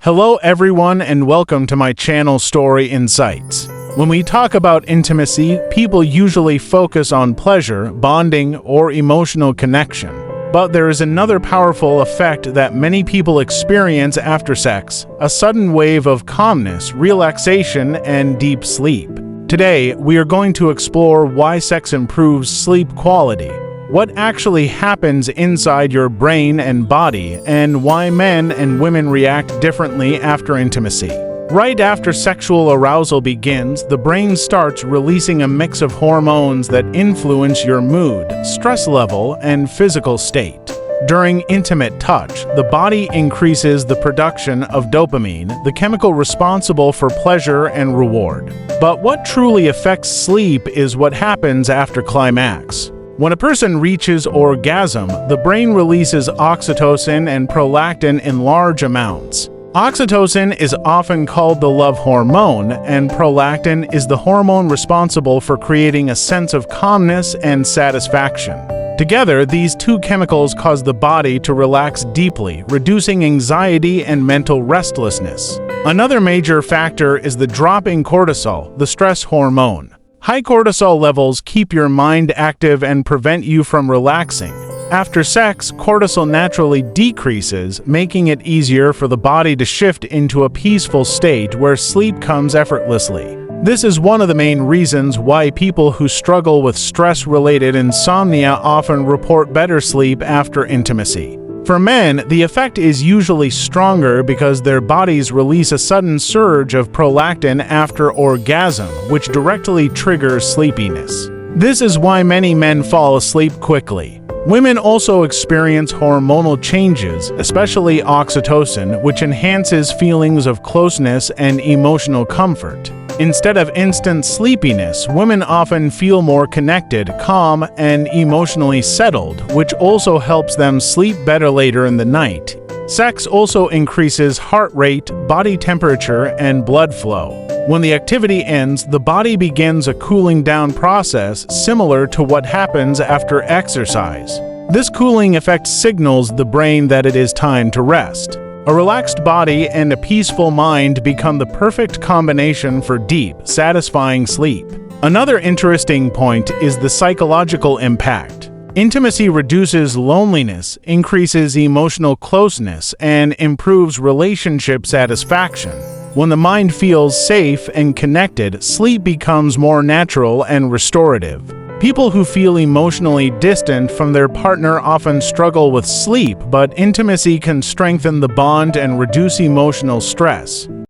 Hello everyone and welcome to my channel Story Insights. When we talk about intimacy, people usually focus on pleasure, bonding, or emotional connection. But there is another powerful effect that many people experience after sex, a sudden wave of calmness, relaxation, and deep sleep. Today, we are going to explore why sex improves sleep quality, what actually happens inside your brain and body, and why men and women react differently after intimacy. Right after sexual arousal begins, the brain starts releasing a mix of hormones that influence your mood, stress level, and physical state. During intimate touch, the body increases the production of dopamine, the chemical responsible for pleasure and reward. But what truly affects sleep is what happens after climax. When a person reaches orgasm, the brain releases oxytocin and prolactin in large amounts. Oxytocin is often called the love hormone, and prolactin is the hormone responsible for creating a sense of calmness and satisfaction. Together, these two chemicals cause the body to relax deeply, reducing anxiety and mental restlessness. Another major factor is the drop in cortisol, the stress hormone. High cortisol levels keep your mind active and prevent you from relaxing. After sex, cortisol naturally decreases, making it easier for the body to shift into a peaceful state where sleep comes effortlessly. This is one of the main reasons why people who struggle with stress-related insomnia often report better sleep after intimacy. For men, the effect is usually stronger because their bodies release a sudden surge of prolactin after orgasm, which directly triggers sleepiness. This is why many men fall asleep quickly. Women also experience hormonal changes, especially oxytocin, which enhances feelings of closeness and emotional comfort. Instead of instant sleepiness, women often feel more connected, calm, and emotionally settled, which also helps them sleep better later in the night. Sex also increases heart rate, body temperature, and blood flow. When the activity ends, the body begins a cooling down process similar to what happens after exercise. This cooling effect signals the brain that it is time to rest. A relaxed body and a peaceful mind become the perfect combination for deep, satisfying sleep. Another interesting point is the psychological impact. Intimacy reduces loneliness, increases emotional closeness, and improves relationship satisfaction. When the mind feels safe and connected, sleep becomes more natural and restorative. People who feel emotionally distant from their partner often struggle with sleep, but intimacy can strengthen the bond and reduce emotional stress.